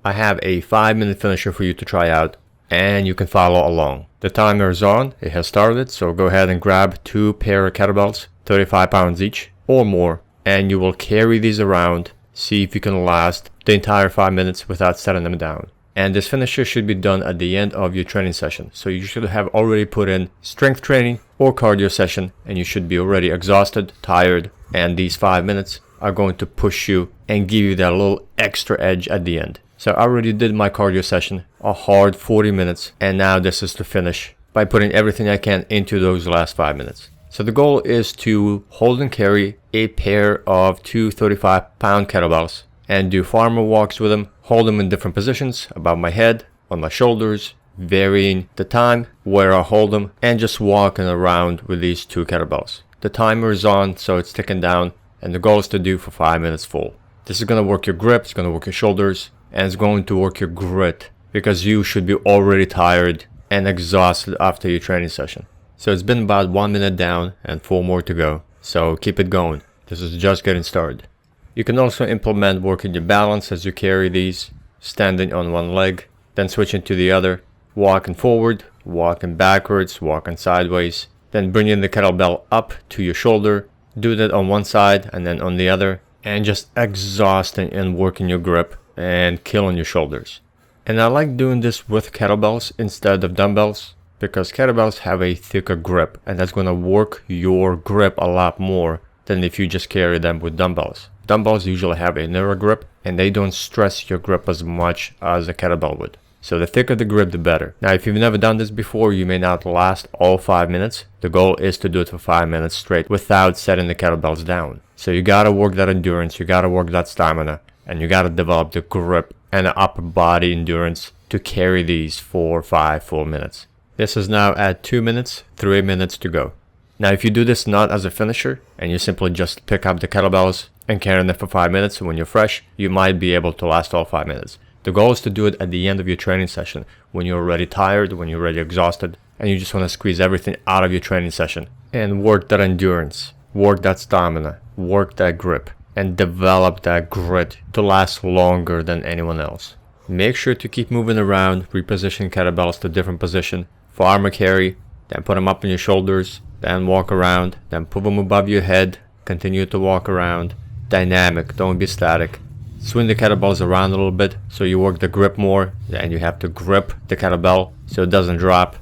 I have a 5-minute finisher for you to try out, and you can follow along. The timer is on, it has started, so go ahead and grab 2 pair of kettlebells, 35 pounds each or more, and you will carry these around. See if you can last the entire 5 minutes without setting them down. And this finisher should be done at the end of your training session. So you should have already put in strength training or cardio session, and you should be already exhausted, tired, and these 5 minutes are going to push you and give you that little extra edge at the end. So I already did my cardio session, a hard 40 minutes, and now this is to finish by putting everything I can into those last 5 minutes. So the goal is to hold and carry a pair of 2 35-pound kettlebells and do farmer walks with them, hold them in different positions, above my head, on my shoulders, varying the time where I hold them, and just walking around with these 2 kettlebells. The timer is on, so it's ticking down, and the goal is to do for 5 minutes full. This is going to work your grip, it's going to work your shoulders, and it's going to work your grit, because you should be already tired and exhausted after your training session. So it's been about 1 minute down and 4 more to go, so keep it going. This is just getting started. You can also implement working your balance as you carry these, standing on one leg, then switching to the other, walking forward, walking backwards, walking sideways, then bringing the kettlebell up to your shoulder, do that on one side and then on the other, and just exhausting and working your grip and killing your shoulders. And I like doing this with kettlebells instead of dumbbells, because kettlebells have a thicker grip, and that's going to work your grip a lot more than if you just carry them with dumbbells. Dumbbells usually have a narrow grip, and they don't stress your grip as much as a kettlebell would. So the thicker the grip, the better. Now, if you've never done this before, you may not last all 5 minutes. The goal is to do it for 5 minutes straight without setting the kettlebells down. So you gotta work that endurance, you gotta work that stamina, and you gotta develop the grip and the upper body endurance to carry these for 5 full minutes. This is now at 2 minutes, 3 minutes to go. Now, if you do this not as a finisher, and you simply just pick up the kettlebells and carry them for 5 minutes when you're fresh, you might be able to last all 5 minutes. The goal is to do it at the end of your training session, when you're already tired, when you're already exhausted, and you just want to squeeze everything out of your training session and work that endurance, work that stamina, work that grip, and develop that grit to last longer than anyone else. Make sure to keep moving around, reposition kettlebells to different position, farmer carry, then put them up on your shoulders, then walk around, then put them above your head, continue to walk around. Dynamic, don't be static. Swing the kettlebells around a little bit so you work the grip more, and you have to grip the kettlebell so it doesn't drop.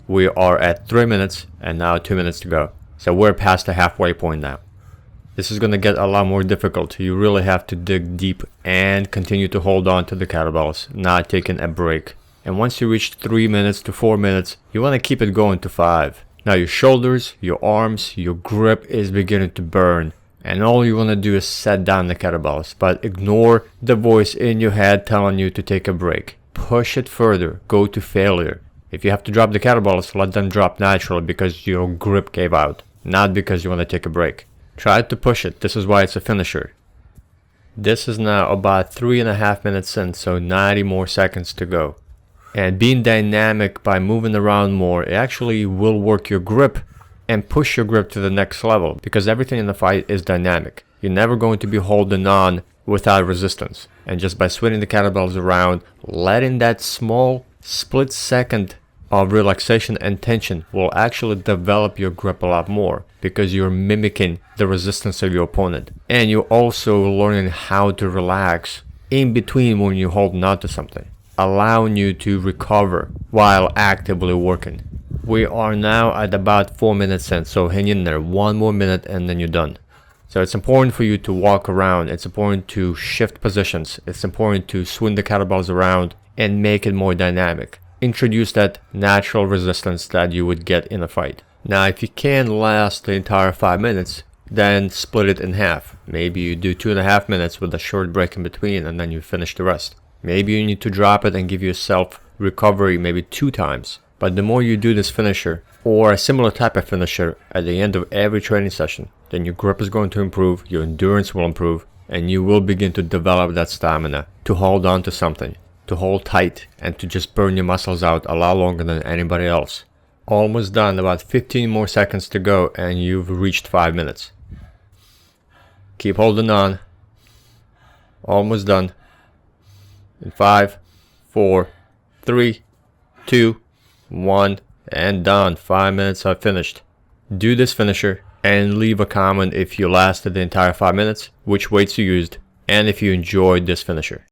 We are at 3 minutes and now 2 minutes to go. So we're past the halfway point now. This is going to get a lot more difficult. You really have to dig deep and continue to hold on to the kettlebells, not taking a break. And once you reach 3 minutes to 4 minutes, you want to keep it going to 5. Now your shoulders, your arms, your grip is beginning to burn. And all you want to do is set down the kettlebells, but ignore the voice in your head telling you to take a break. Push it further, go to failure. If you have to drop the kettlebells, let them drop naturally because your grip gave out, not because you want to take a break. Try to push it, this is why it's a finisher. This is now about 3.5 minutes in, so 90 more seconds to go. And being dynamic by moving around more, it actually will work your grip and push your grip to the next level, because everything in the fight is dynamic. You're never going to be holding on without resistance. And just by swinging the kettlebells around, letting that small split second of relaxation and tension will actually develop your grip a lot more, because you're mimicking the resistance of your opponent. And you're also learning how to relax in between when you're holding on to something, allowing you to recover while actively working. We are now at about 4 minutes in, so hang in there, 1 more minute and then you're done. So it's important for you to walk around, it's important to shift positions, it's important to swing the kettlebells around and make it more dynamic. Introduce that natural resistance that you would get in a fight. Now, if you can't last the entire 5 minutes, then split it in half. Maybe you do 2.5 minutes with a short break in between and then you finish the rest. Maybe you need to drop it and give yourself recovery maybe 2 times. But the more you do this finisher, or a similar type of finisher at the end of every training session, then your grip is going to improve, your endurance will improve, and you will begin to develop that stamina to hold on to something, to hold tight, and to just burn your muscles out a lot longer than anybody else. Almost done, about 15 more seconds to go, and you've reached 5 minutes. Keep holding on. Almost done. In 5, 4, 3, 2, 1, and done. 5 minutes are finished. Do this finisher and leave a comment if you lasted the entire 5 minutes, which weights you used, and if you enjoyed this finisher.